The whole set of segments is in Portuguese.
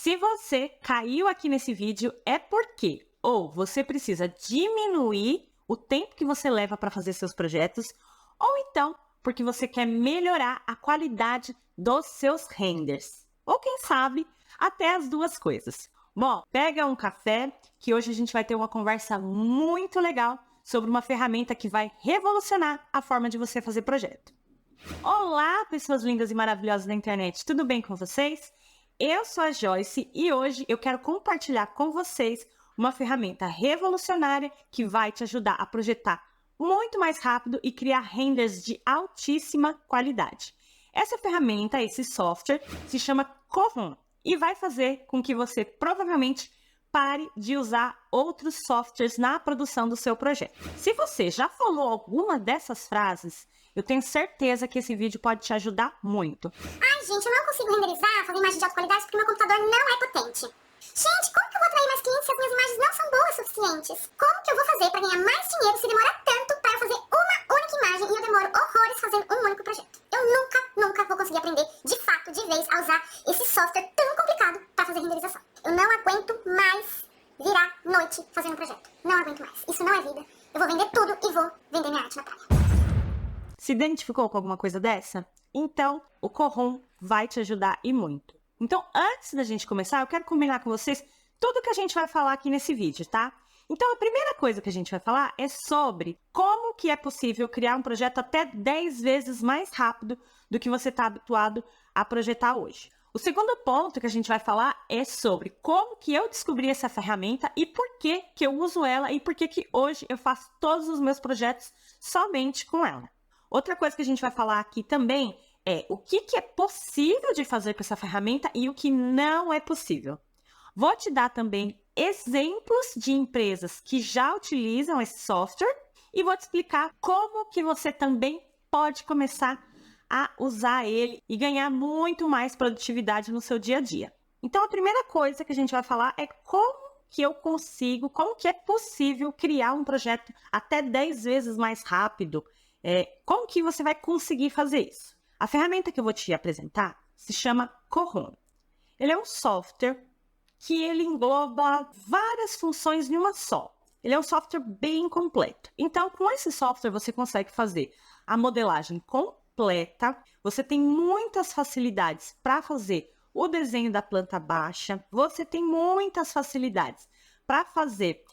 Se você caiu aqui nesse vídeo, é porque ou você precisa diminuir o tempo que você leva para fazer seus projetos, ou então porque você quer melhorar a qualidade dos seus renders. Ou quem sabe, até as duas coisas. Bom, pega um café, que hoje a gente vai ter uma conversa muito legal sobre uma ferramenta que vai revolucionar a forma de você fazer projeto. Olá, pessoas lindas e maravilhosas da internet, tudo bem com vocês? Eu sou a Joyce e hoje eu quero compartilhar com vocês uma ferramenta revolucionária que vai te ajudar a projetar muito mais rápido e criar renders de altíssima qualidade. Essa ferramenta, esse software, se chama Coron e vai fazer com que você provavelmente pare de usar outros softwares na produção do seu projeto. Se você já falou alguma dessas frases, eu tenho certeza que esse vídeo pode te ajudar muito. Ai, gente, eu não consigo renderizar, fazer imagem de alta qualidade porque meu computador não é potente. Gente, como que eu vou atrair mais clientes se as minhas imagens não são boas o suficientes? Como que eu vou fazer para ganhar mais dinheiro se demora tanto para eu fazer uma única imagem e eu demoro horrores fazendo um único projeto? Eu nunca vou conseguir aprender de fato, de vez, a usar esse software tão complicado para fazer renderização. Eu não aguento mais virar noite fazendo um projeto. Não aguento mais. Isso não é vida. Eu vou vender tudo e vou vender minha arte na praia. Se identificou com alguma coisa dessa? Então, o Coron vai te ajudar e muito. Então, antes da gente começar, eu quero combinar com vocês tudo que a gente vai falar aqui nesse vídeo, tá? Então, a primeira coisa que a gente vai falar é sobre como que é possível criar um projeto até 10 vezes mais rápido do que você está habituado a projetar hoje. O segundo ponto que a gente vai falar é sobre como que eu descobri essa ferramenta e por que que eu uso ela e por que que hoje eu faço todos os meus projetos somente com ela. Outra coisa que a gente vai falar aqui também é o que é possível de fazer com essa ferramenta e o que não é possível. Vou te dar também exemplos de empresas que já utilizam esse software e vou te explicar como que você também pode começar a usar ele e ganhar muito mais produtividade no seu dia a dia. Então, a primeira coisa que a gente vai falar é como que eu consigo, como que é possível criar um projeto até 10 vezes mais rápido. Como que você vai conseguir fazer isso? A ferramenta que eu vou te apresentar se chama Coron. Ele é um software que ele engloba várias funções em uma só. Ele é um software bem completo. Então, com esse software, você consegue fazer a modelagem completa. Você tem muitas facilidades para fazer o desenho da planta baixa. Você tem muitas facilidades para fazer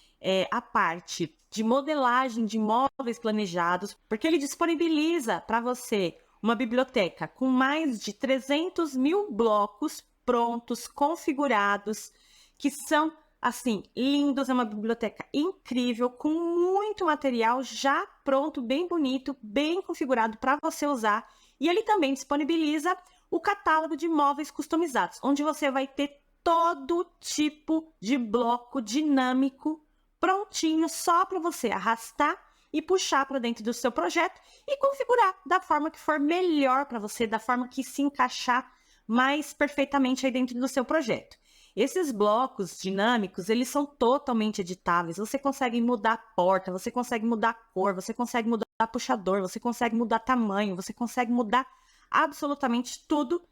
a parte de modelagem de móveis planejados, porque ele disponibiliza para você uma biblioteca com mais de 300 mil blocos prontos, configurados, que são, assim, lindos. É uma biblioteca incrível, com muito material já pronto, bem bonito, bem configurado para você usar. E ele também disponibiliza o catálogo de móveis customizados, onde você vai ter todo tipo de bloco dinâmico prontinho só para você arrastar e puxar para dentro do seu projeto e configurar da forma que for melhor para você, da forma que se encaixar mais perfeitamente aí dentro do seu projeto. Esses blocos dinâmicos, eles são totalmente editáveis. Você consegue mudar a porta, você consegue mudar a cor, você consegue mudar puxador, você consegue mudar tamanho, você consegue mudar absolutamente tudo.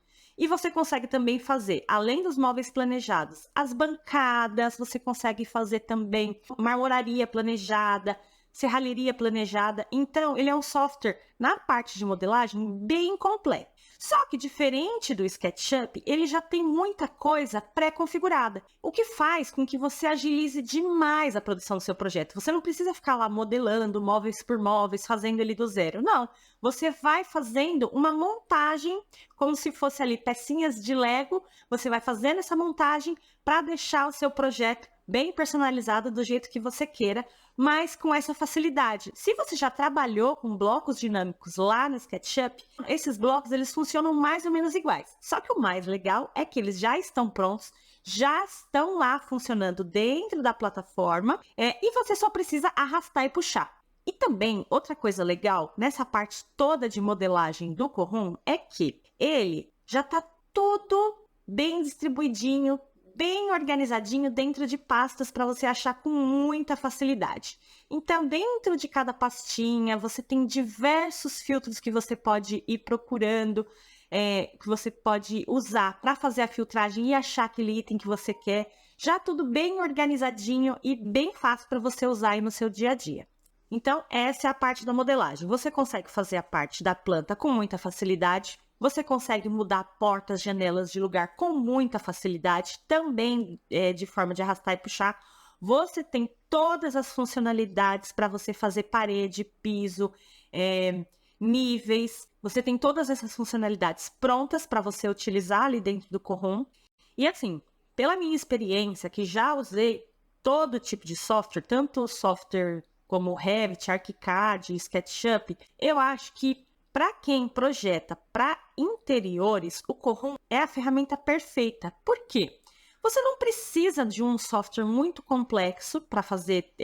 E você consegue também fazer, além dos móveis planejados, as bancadas, você consegue fazer também marmoraria planejada, serralheria planejada. Então, ele é um software, na parte de modelagem, bem completo. Só que, diferente do SketchUp, ele já tem muita coisa pré-configurada, o que faz com que você agilize demais a produção do seu projeto. Você não precisa ficar lá modelando móveis por móveis, fazendo ele do zero. Não, você vai fazendo uma montagem, como se fosse ali pecinhas de Lego. Você vai fazendo essa montagem para deixar o seu projeto bem personalizado do jeito que você queira, mas com essa facilidade. Se você já trabalhou com blocos dinâmicos lá no SketchUp, esses blocos eles funcionam mais ou menos iguais. Só que o mais legal é que eles já estão prontos, já estão lá funcionando dentro da plataforma, e você só precisa arrastar e puxar. E também, outra coisa legal nessa parte toda de modelagem do Coron é que ele já está tudo bem distribuidinho, bem organizadinho dentro de pastas para você achar com muita facilidade. Então, dentro de cada pastinha, você tem diversos filtros que você pode ir procurando. que você pode usar para fazer a filtragem e achar aquele item que você quer. Já tudo bem organizadinho e bem fácil para você usar aí no seu dia a dia. Então, essa é a parte da modelagem. Você consegue fazer a parte da planta com muita facilidade. Você consegue mudar portas, janelas de lugar com muita facilidade, também de forma de arrastar e puxar. Você tem todas as funcionalidades para você fazer parede, piso, níveis. Você tem todas essas funcionalidades prontas para você utilizar ali dentro do Corum. E assim, pela minha experiência, que já usei todo tipo de software, tanto software como Revit, ArchiCAD, SketchUp, eu acho que para quem projeta para interiores, o Corum é a ferramenta perfeita. Por quê? Você não precisa de um software muito complexo para fazer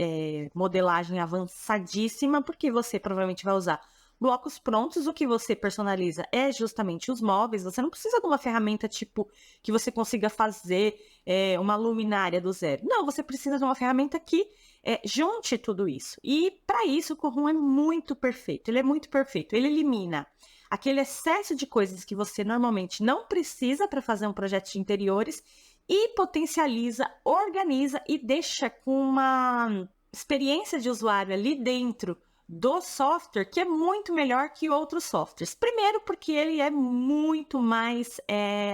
modelagem avançadíssima, porque você provavelmente vai usar blocos prontos. O que você personaliza é justamente os móveis. Você não precisa de uma ferramenta tipo que você consiga fazer uma luminária do zero. Não, você precisa de uma ferramenta que junte tudo isso. E para isso o Corum é muito perfeito. Ele é muito perfeito. Ele elimina aquele excesso de coisas que você normalmente não precisa para fazer um projeto de interiores e potencializa, organiza e deixa com uma experiência de usuário ali dentro do software que é muito melhor que outros softwares. Primeiro porque ele é muito mais,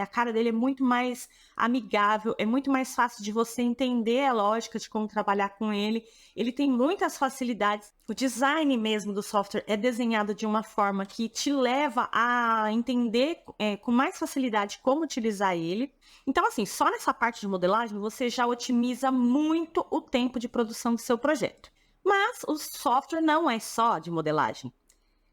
a cara dele é muito mais amigável, é muito mais fácil de você entender a lógica de como trabalhar com ele. Ele tem muitas facilidades. O design mesmo do software é desenhado de uma forma que te leva a entender com mais facilidade como utilizar ele. Então, assim, só nessa parte de modelagem você já otimiza muito o tempo de produção do seu projeto. Mas o software não é só de modelagem.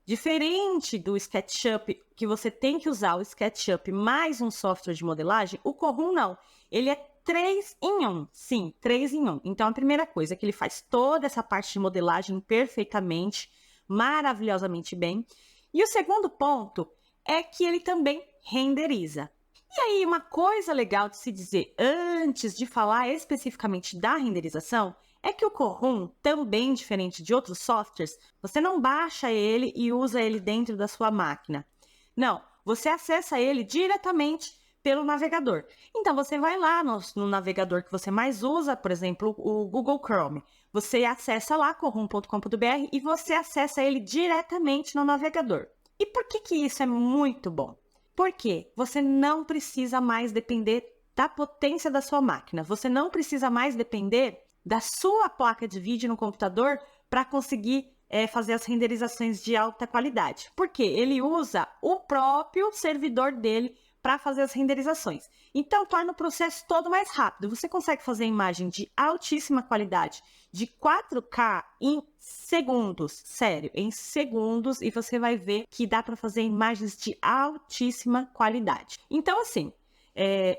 Diferente do SketchUp, que você tem que usar o SketchUp mais um software de modelagem, o Corum não. Ele é 3 em 1. Sim, 3 em 1. Então, a primeira coisa é que ele faz toda essa parte de modelagem perfeitamente, maravilhosamente bem. E o segundo ponto é que ele também renderiza. E aí, uma coisa legal de se dizer antes de falar especificamente da renderização é que o Corum, também diferente de outros softwares, você não baixa ele e usa ele dentro da sua máquina. Não, você acessa ele diretamente pelo navegador. Então, você vai lá no navegador que você mais usa, por exemplo, o Google Chrome. Você acessa lá, corum.com.br, e você acessa ele diretamente no navegador. E por que isso é muito bom? Porque você não precisa mais depender da potência da sua máquina. Você não precisa mais depender da sua placa de vídeo no computador para conseguir fazer as renderizações de alta qualidade. Porque ele usa o próprio servidor dele para fazer as renderizações. Então, torna o processo todo mais rápido. Você consegue fazer imagem de altíssima qualidade, de 4K em segundos. Sério, em segundos. E você vai ver que dá para fazer imagens de altíssima qualidade. Então, assim,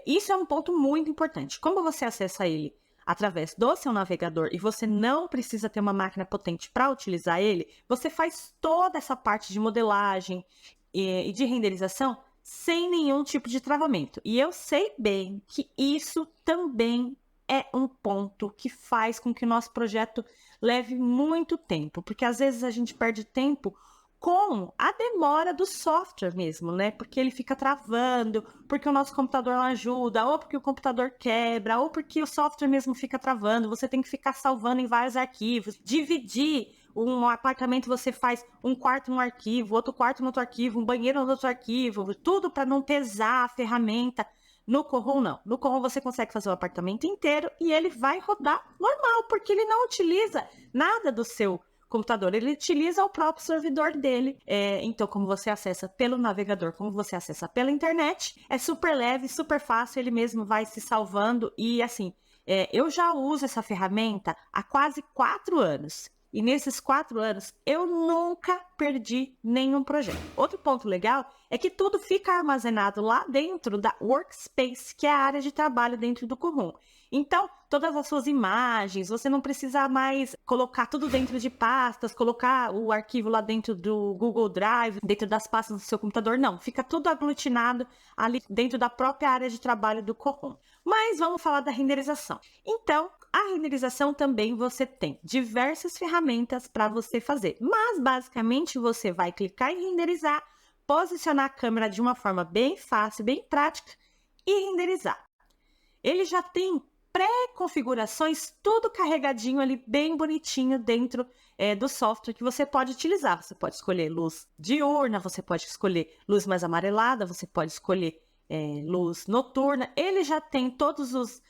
isso é um ponto muito importante. Como você acessa ele através do seu navegador e você não precisa ter uma máquina potente para utilizar ele, você faz toda essa parte de modelagem e de renderização sem nenhum tipo de travamento. E eu sei bem que isso também é um ponto que faz com que o nosso projeto leve muito tempo, porque às vezes a gente perde tempo com a demora do software mesmo, né? Porque ele fica travando, porque o nosso computador não ajuda, ou porque o computador quebra, ou porque o software mesmo fica travando. Você tem que ficar salvando em vários arquivos, dividir um apartamento, você faz um quarto num arquivo, outro quarto no outro arquivo, um banheiro no outro arquivo, tudo para não pesar a ferramenta. No Corum, não. No Corum você consegue fazer o apartamento inteiro e ele vai rodar normal, porque ele não utiliza nada do seu computador, ele utiliza o próprio servidor dele. Então, como você acessa pelo navegador, como você acessa pela internet, é super leve, super fácil, ele mesmo vai se salvando. E assim, eu já uso essa ferramenta há quase 4 anos. E nesses 4 anos, eu nunca perdi nenhum projeto. Outro ponto legal é que tudo fica armazenado lá dentro da Workspace, que é a área de trabalho dentro do Corum. Então, todas as suas imagens, você não precisa mais colocar tudo dentro de pastas, colocar o arquivo lá dentro do Google Drive, dentro das pastas do seu computador, não. Fica tudo aglutinado ali dentro da própria área de trabalho do Corum. Mas vamos falar da renderização. Então, a renderização também você tem diversas ferramentas para você fazer, mas basicamente você vai clicar em renderizar, posicionar a câmera de uma forma bem fácil, bem prática e renderizar. Ele já tem pré-configurações, tudo carregadinho ali, bem bonitinho dentro do software que você pode utilizar. Você pode escolher luz diurna, você pode escolher luz mais amarelada, você pode escolher luz noturna. Ele já tem todos os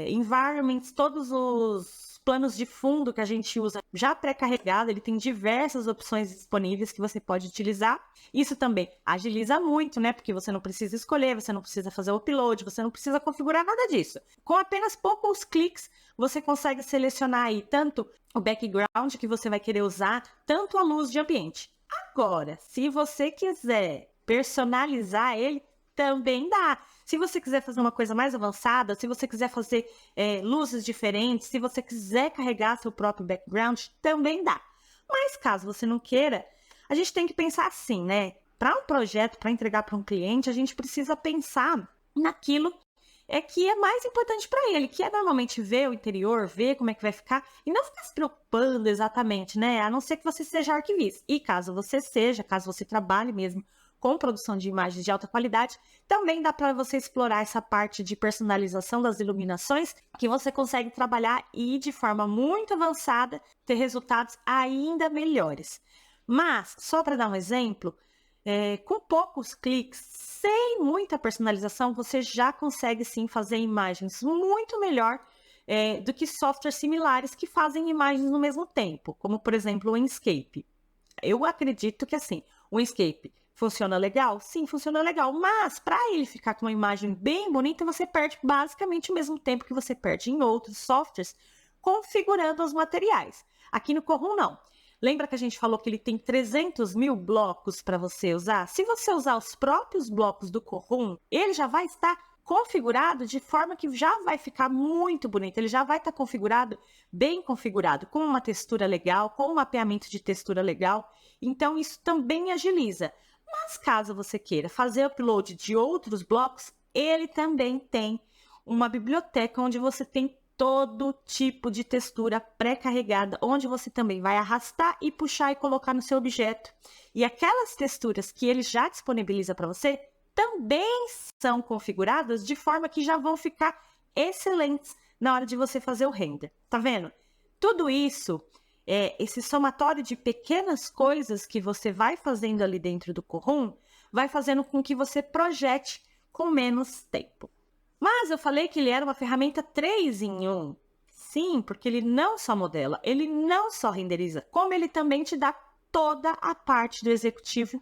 environments, todos os planos de fundo que a gente usa já pré-carregado. Ele tem diversas opções disponíveis que você pode utilizar. Isso também agiliza muito, né? Porque você não precisa escolher, você não precisa fazer o upload, você não precisa configurar nada disso. Com apenas poucos cliques, você consegue selecionar aí tanto o background que você vai querer usar, tanto a luz de ambiente. Agora, se você quiser personalizar ele, também dá. Se você quiser fazer uma coisa mais avançada, se você quiser fazer luzes diferentes, se você quiser carregar seu próprio background, também dá. Mas caso você não queira, a gente tem que pensar assim, né? Para um projeto, para entregar para um cliente, a gente precisa pensar naquilo que é mais importante para ele, que é normalmente ver o interior, ver como é que vai ficar, e não ficar se preocupando exatamente, né? A não ser que você seja arquivista. E caso você seja, caso você trabalhe mesmo com produção de imagens de alta qualidade, também dá para você explorar essa parte de personalização das iluminações, que você consegue trabalhar e de forma muito avançada ter resultados ainda melhores. Mas, só para dar um exemplo, com poucos cliques, sem muita personalização, você já consegue sim fazer imagens muito melhor do que softwares similares que fazem imagens no mesmo tempo, como por exemplo o Enscape. Eu acredito que assim, o Enscape funciona legal? Sim, funciona legal, mas para ele ficar com uma imagem bem bonita, você perde basicamente o mesmo tempo que você perde em outros softwares configurando os materiais. Aqui no Corrum não. Lembra que a gente falou que ele tem 300 mil blocos para você usar? Se você usar os próprios blocos do Corrum, ele já vai estar configurado de forma que já vai ficar muito bonito. Ele já vai estar configurado, bem configurado, com uma textura legal, com um mapeamento de textura legal. Então, isso também agiliza. Mas caso você queira fazer upload de outros blocos, ele também tem uma biblioteca onde você tem todo tipo de textura pré-carregada, onde você também vai arrastar e puxar e colocar no seu objeto. E aquelas texturas que ele já disponibiliza para você também são configuradas de forma que já vão ficar excelentes na hora de você fazer o render. Tá vendo? Tudo isso, esse somatório de pequenas coisas que você vai fazendo ali dentro do Corrum, vai fazendo com que você projete com menos tempo. Mas eu falei que ele era uma ferramenta 3 em 1. Sim, porque ele não só modela, ele não só renderiza, como ele também te dá toda a parte do executivo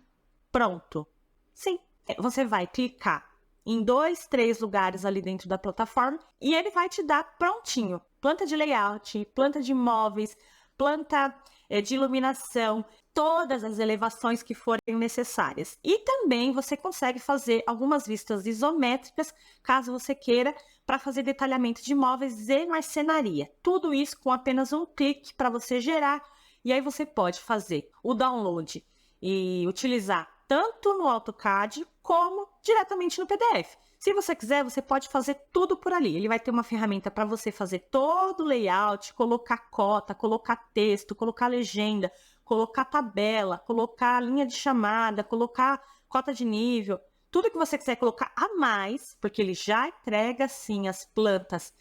pronto. Sim, você vai clicar em 2, 3 lugares ali dentro da plataforma e ele vai te dar prontinho. Planta de layout, planta de móveis, planta de iluminação, todas as elevações que forem necessárias. E também você consegue fazer algumas vistas isométricas, caso você queira, para fazer detalhamento de móveis e marcenaria. Tudo isso com apenas um clique para você gerar. E aí você pode fazer o download e utilizar tanto no AutoCAD como diretamente no PDF. Se você quiser, você pode fazer tudo por ali. Ele vai ter uma ferramenta para você fazer todo o layout, colocar cota, colocar texto, colocar legenda, colocar tabela, colocar linha de chamada, colocar cota de nível. Tudo que você quiser colocar a mais, porque ele já entrega, sim, as plantas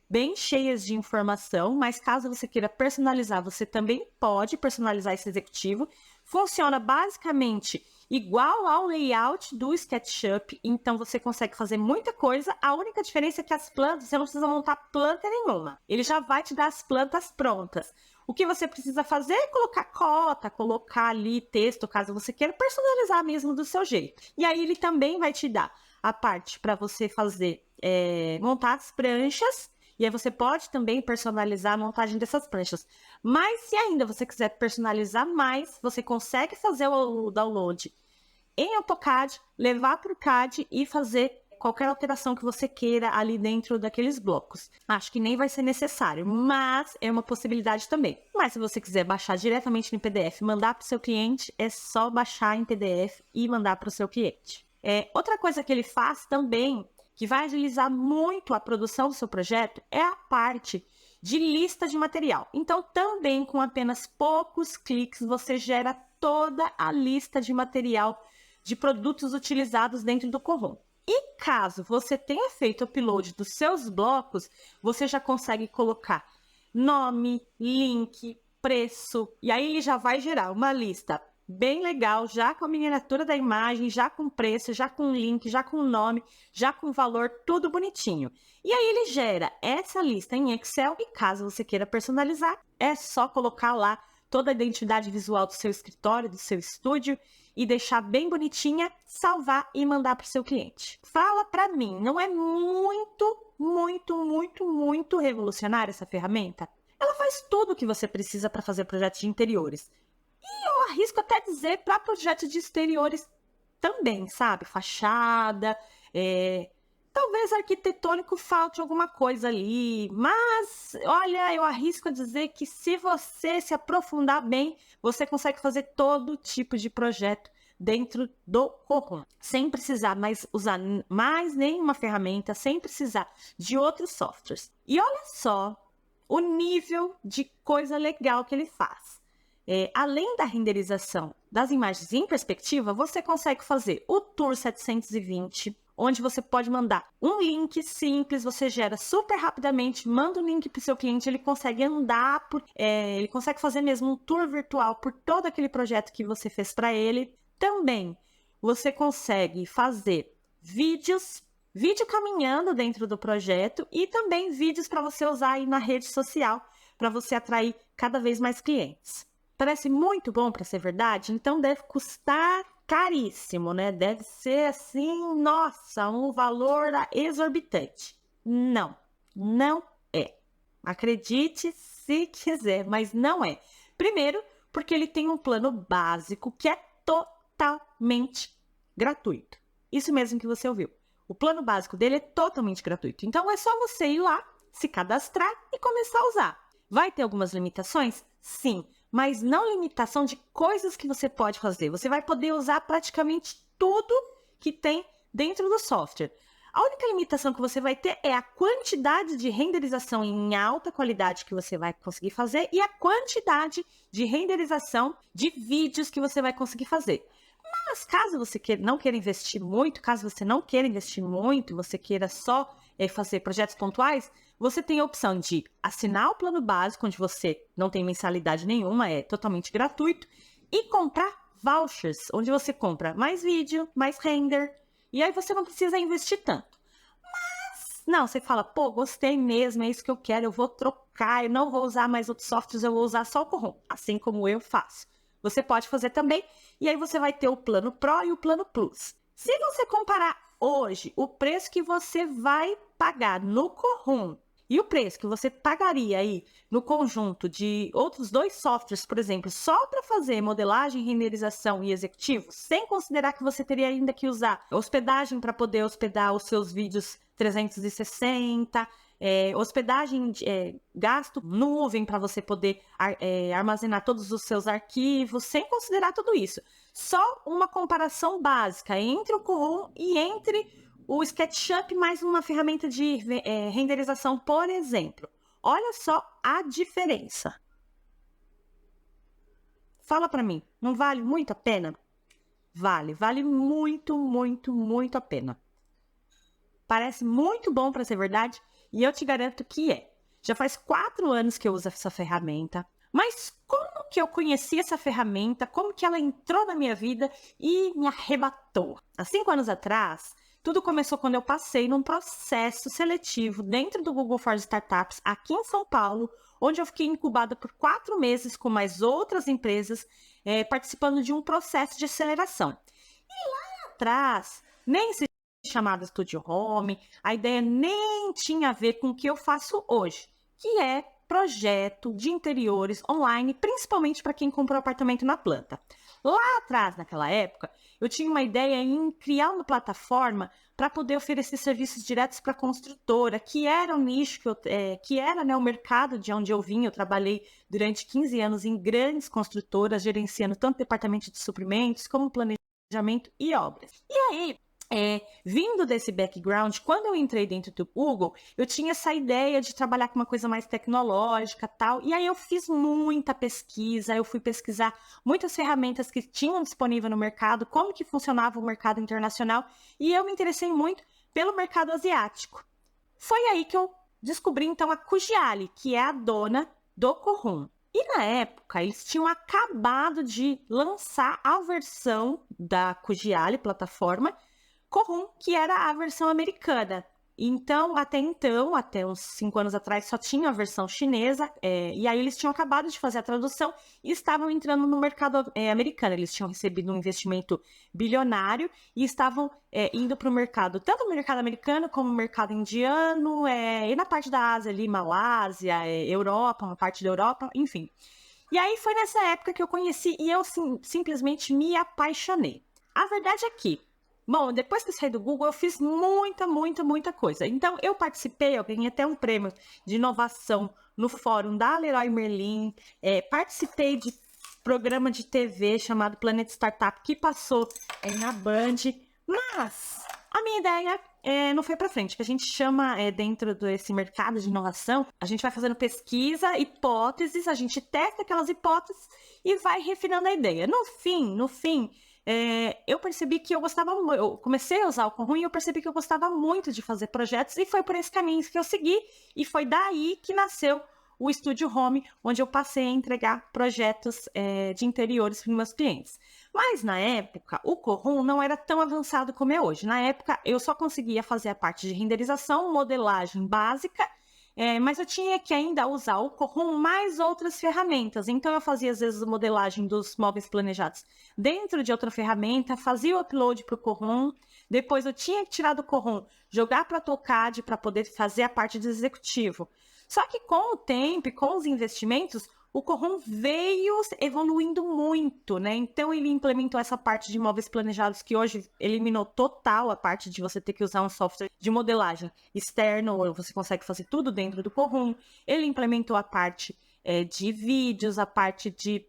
bem cheias de informação, mas caso você queira personalizar, você também pode personalizar esse executivo. Funciona basicamente igual ao layout do SketchUp, então você consegue fazer muita coisa. A única diferença é que as plantas, você não precisa montar planta nenhuma. Ele já vai te dar as plantas prontas. O que você precisa fazer é colocar cota, colocar ali texto, caso você queira personalizar mesmo do seu jeito. E aí ele também vai te dar a parte para você fazer, montar as pranchas. E aí você pode também personalizar a montagem dessas pranchas. Mas se ainda você quiser personalizar mais, você consegue fazer o download em AutoCAD, levar para o CAD e fazer qualquer alteração que você queira ali dentro daqueles blocos. Acho que nem vai ser necessário, mas é uma possibilidade também. Mas se você quiser baixar diretamente no PDF e mandar para o seu cliente, é só baixar em PDF e mandar para o seu cliente. Outra coisa que ele faz também, que vai agilizar muito a produção do seu projeto, é a parte de lista de material. Então, também com apenas poucos cliques, você gera toda a lista de material de produtos utilizados dentro do Corrom. E caso você tenha feito o upload dos seus blocos, você já consegue colocar nome, link, preço, e aí já vai gerar uma lista bem legal, já com a miniatura da imagem, já com preço, já com link, já com nome, já com valor, tudo bonitinho. E aí ele gera essa lista em Excel e caso você queira personalizar, é só colocar lá toda a identidade visual do seu escritório, do seu estúdio e deixar bem bonitinha, salvar e mandar para o seu cliente. Fala para mim, não é muito revolucionária essa ferramenta? Ela faz tudo o que você precisa para fazer projetos de interiores. E eu arrisco até dizer para projetos de exteriores também, sabe? Fachada, talvez arquitetônico falte alguma coisa ali, mas olha, eu arrisco a dizer que se você se aprofundar bem, você consegue fazer todo tipo de projeto dentro do Corrom, sem precisar mais usar mais nenhuma ferramenta, sem precisar de outros softwares. E olha só o nível de coisa legal que ele faz. Além da renderização das imagens em perspectiva, você consegue fazer o Tour 720, onde você pode mandar um link simples, você gera super rapidamente, manda o link para o seu cliente, ele consegue andar, ele consegue fazer mesmo um tour virtual por todo aquele projeto que você fez para ele. Também você consegue fazer vídeo caminhando dentro do projeto e também vídeos para você usar aí na rede social, para você atrair cada vez mais clientes. Parece muito bom para ser verdade, então deve custar caríssimo, né? Deve ser assim, nossa, um valor exorbitante. Não, não é. Acredite se quiser, mas não é. Primeiro, porque ele tem um plano básico que é totalmente gratuito. Isso mesmo que você ouviu. O plano básico dele é totalmente gratuito. Então, é só você ir lá, se cadastrar e começar a usar. Vai ter algumas limitações? Sim. Mas não limitação de coisas que você pode fazer. Você vai poder usar praticamente tudo que tem dentro do software. A única limitação que você vai ter é a quantidade de renderização em alta qualidade que você vai conseguir fazer e a quantidade de renderização de vídeos que você vai conseguir fazer. Mas caso você não queira investir muito, você queira só fazer projetos pontuais, você tem a opção de assinar o plano básico, onde você não tem mensalidade nenhuma, é totalmente gratuito, e comprar vouchers, onde você compra mais vídeo, mais render, e aí você não precisa investir tanto. Mas, não, você fala, pô, gostei mesmo, é isso que eu quero, eu vou trocar, eu não vou usar mais outros softwares, eu vou usar só o Corrom, assim como eu faço. Você pode fazer também, e aí você vai ter o plano Pro e o plano Plus. Se você comparar hoje o preço que você vai pagar no Corrom e o preço que você pagaria aí no conjunto de outros dois softwares, por exemplo, só para fazer modelagem, renderização e executivo, sem considerar que você teria ainda que usar hospedagem para poder hospedar os seus vídeos 360, hospedagem, gasto nuvem para você poder armazenar todos os seus arquivos, sem considerar tudo isso. Só uma comparação básica entre o Corrom e entre o SketchUp mais uma ferramenta de renderização, por exemplo. Olha só a diferença. Fala para mim, não vale muito a pena? Vale muito a pena. Parece muito bom para ser verdade e eu te garanto que é. Já faz 4 anos que eu uso essa ferramenta, mas como que eu conheci essa ferramenta, como que ela entrou na minha vida e me arrebatou? Há 5 anos atrás, tudo começou quando eu passei num processo seletivo dentro do Google for Startups aqui em São Paulo, onde eu fiquei incubada por 4 meses com mais outras empresas, participando de um processo de aceleração. E lá atrás, nem se chamava Studio Home, a ideia nem tinha a ver com o que eu faço hoje, que é projeto de interiores online, principalmente para quem comprou apartamento na planta. Lá atrás, naquela época, eu tinha uma ideia em criar uma plataforma para poder oferecer serviços diretos para a construtora, que era o nicho, que era, né, o mercado de onde eu vim. Eu trabalhei durante 15 anos em grandes construtoras, gerenciando tanto departamento de suprimentos como planejamento e obras. E aí, Vindo desse background, quando eu entrei dentro do Google, eu tinha essa ideia de trabalhar com uma coisa mais tecnológica, tal, e aí eu fiz muita pesquisa, eu fui pesquisar muitas ferramentas que tinham disponível no mercado, como que funcionava o mercado internacional, e eu me interessei muito pelo mercado asiático. Foi aí que eu descobri, então, a Kujiali, que é a dona do Corum. E na época, eles tinham acabado de lançar a versão da Kujiali, plataforma, Corum, que era a versão americana. Então, até uns 5 anos atrás, só tinha a versão chinesa, e aí eles tinham acabado de fazer a tradução e estavam entrando no mercado americano. Eles tinham recebido um investimento bilionário e estavam indo para o mercado, tanto no mercado americano como no mercado indiano, e na parte da Ásia ali, Malásia, Europa, uma parte da Europa, enfim. E aí foi nessa época que eu conheci e eu simplesmente me apaixonei. A verdade é que, bom, depois que eu saí do Google, eu fiz muita coisa. Então, eu ganhei até um prêmio de inovação no fórum da Leroy Merlin, participei de programa de TV chamado Planet Startup, que passou na Band, mas a minha ideia não foi para frente, que a gente chama dentro desse mercado de inovação, a gente vai fazendo pesquisa, hipóteses, a gente testa aquelas hipóteses e vai refinando a ideia. No fim, eu percebi que eu comecei a usar o Corum e eu percebi que eu gostava muito de fazer projetos e foi por esse caminho que eu segui e foi daí que nasceu o Estúdio Home, onde eu passei a entregar projetos de interiores para os meus clientes. Mas na época, o Corum não era tão avançado como é hoje. Na época, eu só conseguia fazer a parte de renderização, modelagem básica, mas eu tinha que ainda usar o Corum mais outras ferramentas. Então, eu fazia, às vezes, a modelagem dos móveis planejados dentro de outra ferramenta, fazia o upload para o Corum, depois eu tinha que tirar do Corum, jogar para o AutoCAD para poder fazer a parte do executivo. Só que com o tempo e com os investimentos, o Corum veio evoluindo muito, né? Então, ele implementou essa parte de móveis planejados que hoje eliminou total a parte de você ter que usar um software de modelagem externo, ou você consegue fazer tudo dentro do Corum. Ele implementou a parte de vídeos, a parte de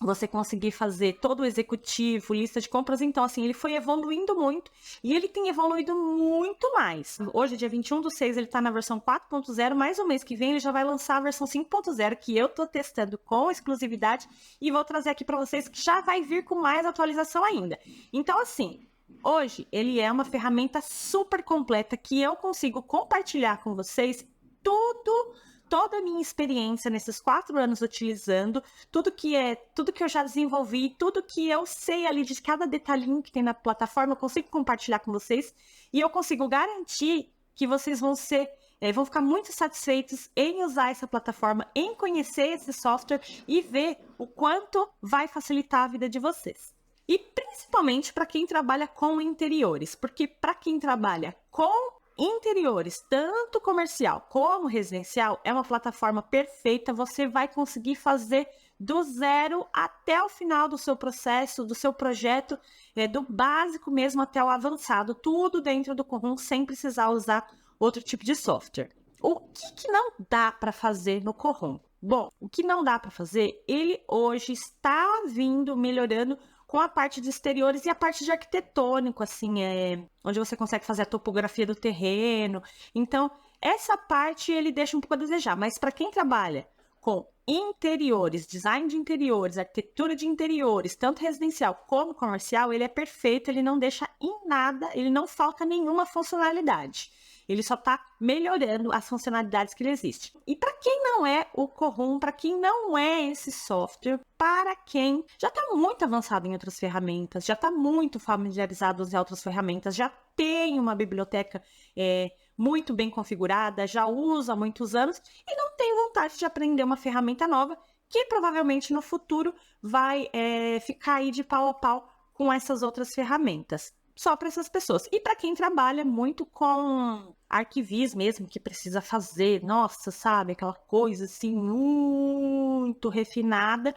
você conseguir fazer todo o executivo, lista de compras. Então, assim, ele foi evoluindo muito e ele tem evoluído muito mais. Hoje, dia 21/6, ele tá na versão 4.0, mas o mês que vem ele já vai lançar a versão 5.0, que eu tô testando com exclusividade e vou trazer aqui para vocês, que já vai vir com mais atualização ainda. Então, assim, hoje ele é uma ferramenta super completa que eu consigo compartilhar com vocês toda a minha experiência nesses 4 anos utilizando, tudo que eu já desenvolvi, tudo que eu sei ali de cada detalhinho que tem na plataforma, eu consigo compartilhar com vocês e eu consigo garantir que vocês vão ficar muito satisfeitos em usar essa plataforma, em conhecer esse software e ver o quanto vai facilitar a vida de vocês. E principalmente para quem trabalha com interiores, porque para quem trabalha com interiores, tanto comercial como residencial, é uma plataforma perfeita. Você vai conseguir fazer do zero até o final do seu processo, do seu projeto, do básico mesmo até o avançado, tudo dentro do Corum, sem precisar usar outro tipo de software. O que não dá para fazer no Corum? Bom, o que não dá para fazer, ele hoje está melhorando com a parte de exteriores e a parte de arquitetônico, assim, onde você consegue fazer a topografia do terreno. Então, essa parte ele deixa um pouco a desejar, mas para quem trabalha com interiores, design de interiores, arquitetura de interiores, tanto residencial como comercial, ele é perfeito, ele não deixa em nada, ele não falta nenhuma funcionalidade. Ele só está melhorando as funcionalidades que ele existe. E para quem não é o Corum, para quem não é esse software, para quem já está muito avançado em outras ferramentas, já está muito familiarizado em outras ferramentas, já tem uma biblioteca muito bem configurada, já usa há muitos anos e não tem vontade de aprender uma ferramenta nova que provavelmente no futuro vai ficar aí de pau a pau com essas outras ferramentas. Só para essas pessoas. E para quem trabalha muito com arquivis mesmo, que precisa fazer, nossa, sabe, aquela coisa assim, muito refinada.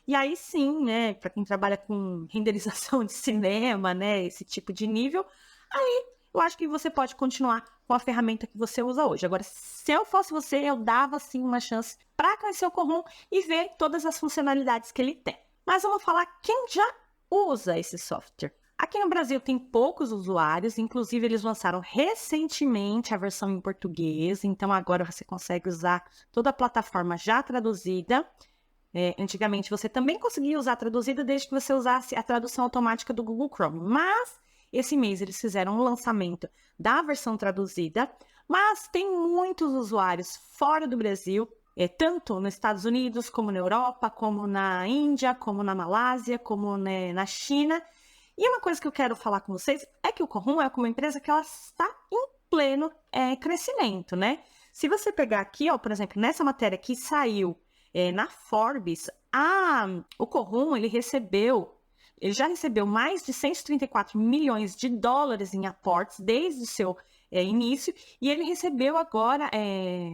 E aí sim, né, para quem trabalha com renderização de cinema, né, esse tipo de nível, aí eu acho que você pode continuar com a ferramenta que você usa hoje. Agora, se eu fosse você, eu dava sim uma chance para conhecer o Corum e ver todas as funcionalidades que ele tem. Mas vamos falar quem já usa esse software. Aqui no Brasil tem poucos usuários, inclusive eles lançaram recentemente a versão em português, então agora você consegue usar toda a plataforma já traduzida. Antigamente você também conseguia usar traduzida desde que você usasse a tradução automática do Google Chrome, mas esse mês eles fizeram o lançamento da versão traduzida, mas tem muitos usuários fora do Brasil, tanto nos Estados Unidos, como na Europa, como na Índia, como na Malásia, como na China. E uma coisa que eu quero falar com vocês é que o Cohun é uma empresa que ela está em pleno crescimento, né? Se você pegar aqui, ó, por exemplo, nessa matéria que saiu na Forbes, o Cohun, ele já recebeu mais de 134 milhões de dólares em aportes desde o seu início, e ele recebeu agora,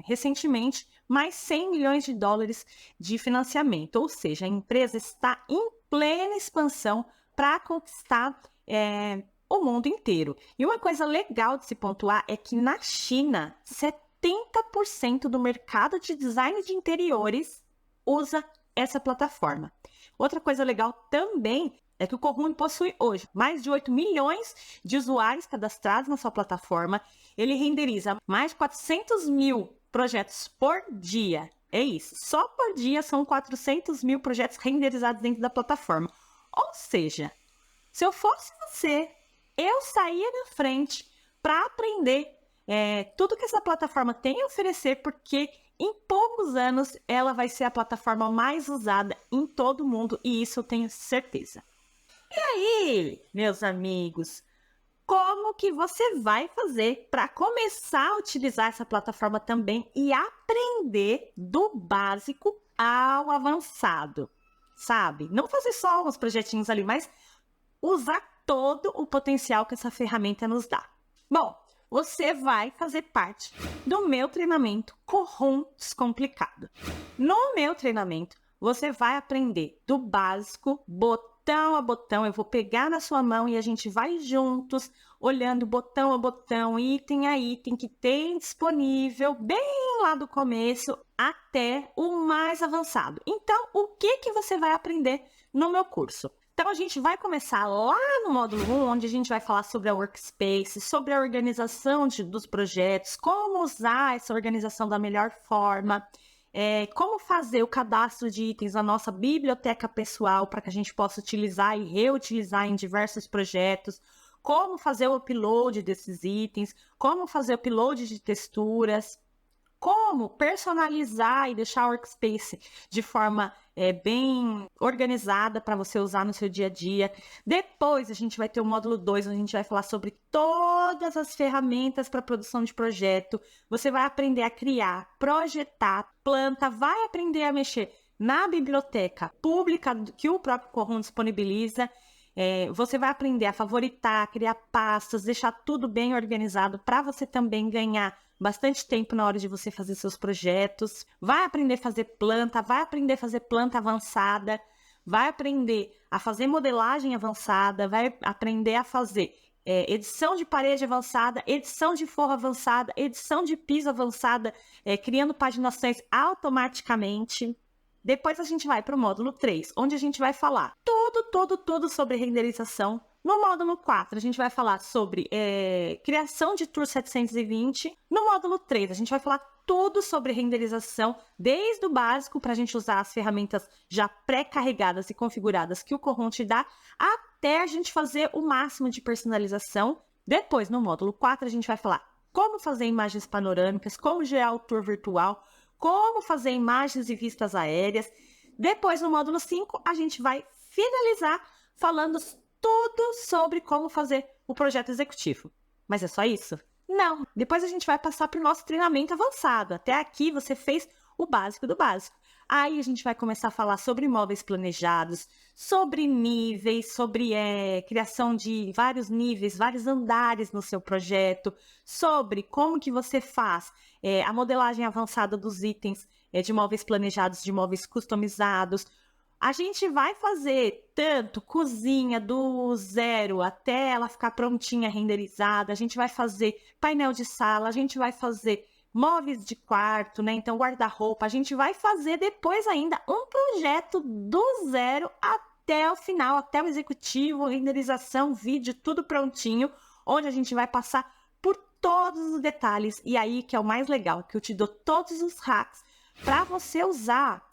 recentemente, mais 100 milhões de dólares de financiamento, ou seja, a empresa está em plena expansão para conquistar o mundo inteiro. E uma coisa legal de se pontuar é que na China, 70% do mercado de design de interiores usa essa plataforma. Outra coisa legal também é que o Cohun possui hoje mais de 8 milhões de usuários cadastrados na sua plataforma. Ele renderiza mais de 400 mil projetos por dia. É isso, só por dia são 400 mil projetos renderizados dentro da plataforma. Ou seja, se eu fosse você, eu saía na frente para aprender tudo que essa plataforma tem a oferecer, porque em poucos anos ela vai ser a plataforma mais usada em todo o mundo, e isso eu tenho certeza. E aí, meus amigos, como que você vai fazer para começar a utilizar essa plataforma também e aprender do básico ao avançado? Sabe? Não fazer só uns projetinhos ali, mas usar todo o potencial que essa ferramenta nos dá. Bom, você vai fazer parte do meu treinamento Cohun Descomplicado. No meu treinamento, você vai aprender do básico, botão a botão. Eu vou pegar na sua mão e a gente vai juntos, olhando botão a botão, item a item que tem disponível, bem lá do começo até o mais avançado. Então, o que você vai aprender no meu curso? Então, a gente vai começar lá no módulo 1, onde a gente vai falar sobre a workspace, sobre a organização dos projetos, como usar essa organização da melhor forma, como fazer o cadastro de itens na nossa biblioteca pessoal para que a gente possa utilizar e reutilizar em diversos projetos, como fazer o upload desses itens, como fazer o upload de texturas, como personalizar e deixar a workspace de forma bem organizada para você usar no seu dia a dia. Depois a gente vai ter o módulo 2, onde a gente vai falar sobre todas as ferramentas para produção de projeto. Você vai aprender a criar, projetar, planta, vai aprender a mexer na biblioteca pública que o próprio Cohun disponibiliza. Você vai aprender a favoritar, criar pastas, deixar tudo bem organizado para você também ganhar bastante tempo na hora de você fazer seus projetos. Vai aprender a fazer planta, vai aprender a fazer planta avançada, vai aprender a fazer modelagem avançada, vai aprender a fazer edição de parede avançada, edição de forro avançada, edição de piso avançada, criando paginações automaticamente. Depois a gente vai para o módulo 3, onde a gente vai falar tudo sobre renderização. No módulo 4, a gente vai falar sobre criação de Tour 720. No módulo 3, a gente vai falar tudo sobre renderização, desde o básico, para a gente usar as ferramentas já pré-carregadas e configuradas que o Cohun te dá, até a gente fazer o máximo de personalização. Depois, no módulo 4, a gente vai falar como fazer imagens panorâmicas, como gerar o tour virtual, como fazer imagens e vistas aéreas. Depois, no módulo 5, a gente vai finalizar falando tudo sobre como fazer o projeto executivo. Mas é só isso? Não! Depois a gente vai passar para o nosso treinamento avançado. Até aqui você fez o básico do básico. Aí a gente vai começar a falar sobre móveis planejados, sobre níveis, sobre criação de vários níveis, vários andares no seu projeto, sobre como que você faz a modelagem avançada dos itens de móveis planejados, de móveis customizados. A gente vai fazer tanto cozinha do zero até ela ficar prontinha, renderizada. A gente vai fazer painel de sala, a gente vai fazer móveis de quarto, né? Então, guarda-roupa. A gente vai fazer depois ainda um projeto do zero até até o final, até o executivo, renderização, vídeo, tudo prontinho, onde a gente vai passar por todos os detalhes. E aí que é o mais legal, que eu te dou todos os hacks para você usar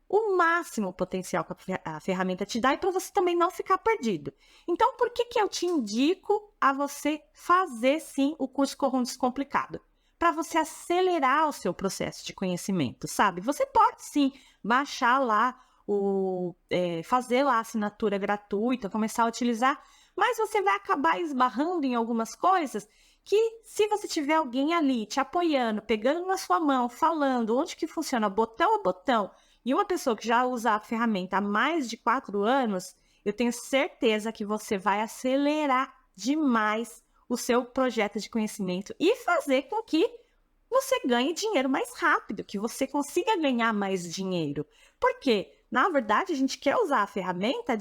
o máximo potencial que a ferramenta te dá e para você também não ficar perdido. Então, por que eu te indico a você fazer, sim, o curso Corrom Descomplicado? Para você acelerar o seu processo de conhecimento, sabe? Você pode, sim, baixar lá, fazer lá a assinatura gratuita, começar a utilizar, mas você vai acabar esbarrando em algumas coisas que, se você tiver alguém ali te apoiando, pegando na sua mão, falando onde que funciona botão a botão, e uma pessoa que já usa a ferramenta há mais de 4 anos, eu tenho certeza que você vai acelerar demais o seu projeto de conhecimento e fazer com que você ganhe dinheiro mais rápido, que você consiga ganhar mais dinheiro. Porque, na verdade, a gente quer usar a ferramenta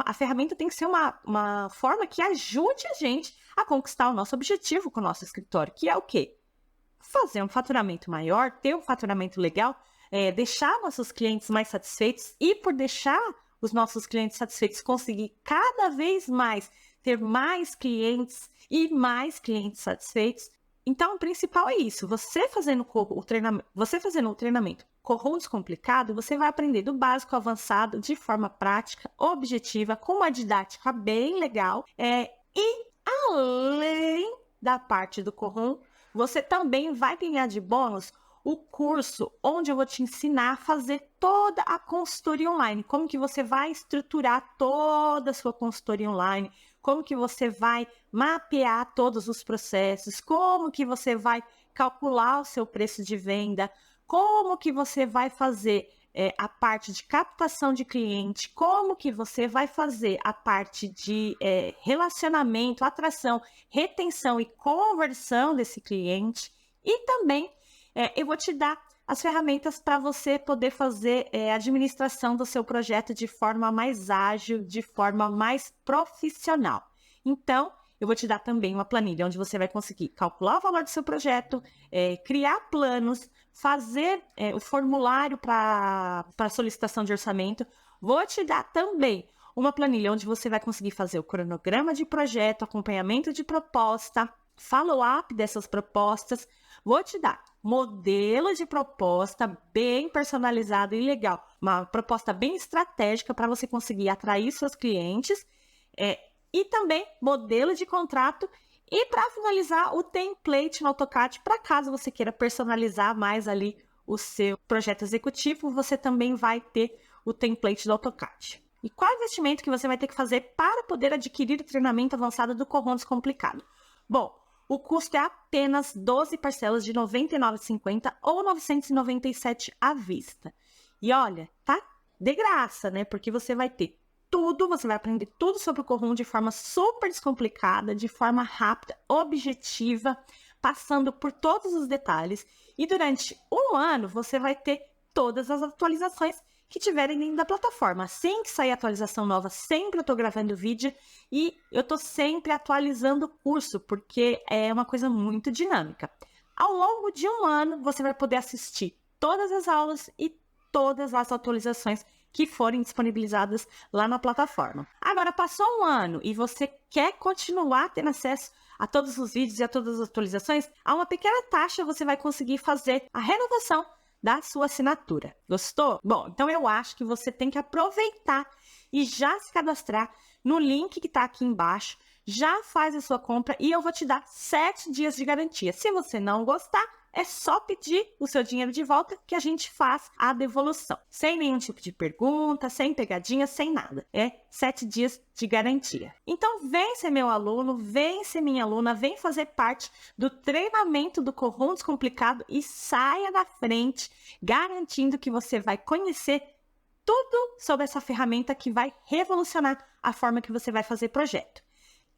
a ferramenta tem que ser uma forma que ajude a gente a conquistar o nosso objetivo com o nosso escritório, que é o quê? Fazer um faturamento maior, ter um faturamento legal, deixar nossos clientes mais satisfeitos e, por deixar os nossos clientes satisfeitos, conseguir cada vez mais ter mais clientes e mais clientes satisfeitos. Então, o principal é isso. Você fazendo o treinamento Corrom Descomplicado, você vai aprender do básico ao avançado de forma prática, objetiva, com uma didática bem legal. E além da parte do Corrom, você também vai ganhar de bônus o curso onde eu vou te ensinar a fazer toda a consultoria online. Como que você vai estruturar toda a sua consultoria online, como que você vai mapear todos os processos, como que você vai calcular o seu preço de venda, como que você vai fazer a parte de captação de cliente, como que você vai fazer a parte de relacionamento, atração, retenção e conversão desse cliente. E também eu vou te dar as ferramentas para você poder fazer a administração do seu projeto de forma mais ágil, de forma mais profissional. Então, eu vou te dar também uma planilha onde você vai conseguir calcular o valor do seu projeto, criar planos, fazer o formulário para solicitação de orçamento. Vou te dar também uma planilha onde você vai conseguir fazer o cronograma de projeto, acompanhamento de proposta, follow-up dessas propostas. Vou te dar modelo de proposta bem personalizado e legal, uma proposta bem estratégica para você conseguir atrair seus clientes, e também modelo de contrato, e para finalizar o template no AutoCAD, para caso você queira personalizar mais ali o seu projeto executivo, você também vai ter o template do AutoCAD. E qual investimento que você vai ter que fazer para poder adquirir o treinamento avançado do Corrom Descomplicado? Bom, o custo é apenas 12 parcelas de R$ 99,50 ou R$ 997 à vista. E olha, tá de graça, né? Porque você vai ter tudo, você vai aprender tudo sobre o Corrom de forma super descomplicada, de forma rápida, objetiva, passando por todos os detalhes. E durante um ano, você vai ter todas as atualizações que tiverem dentro da plataforma. Assim que sair atualização nova, sempre eu tô gravando vídeo e eu tô sempre atualizando o curso, porque é uma coisa muito dinâmica. Ao longo de um ano, você vai poder assistir todas as aulas e todas as atualizações que forem disponibilizadas lá na plataforma. Agora, passou um ano e você quer continuar tendo acesso a todos os vídeos e a todas as atualizações, a uma pequena taxa você vai conseguir fazer a renovação da sua assinatura. Gostou? Bom, então eu acho que você tem que aproveitar e já se cadastrar no link que está aqui embaixo, já faz a sua compra e eu vou te dar 7 dias de garantia. Se você não gostar, é só pedir o seu dinheiro de volta que a gente faz a devolução. Sem nenhum tipo de pergunta, sem pegadinha, sem nada. É 7 dias de garantia. Então vem ser meu aluno, vem ser minha aluna, vem fazer parte do treinamento do Corrom Descomplicado e saia da frente, garantindo que você vai conhecer tudo sobre essa ferramenta que vai revolucionar a forma que você vai fazer projeto.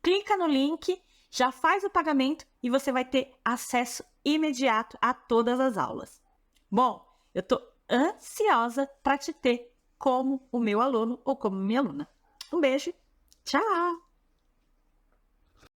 Clica no link, já faz o pagamento e você vai ter acesso imediato a todas as aulas. Bom, eu tô ansiosa para te ter como o meu aluno ou como minha aluna. Um beijo, tchau!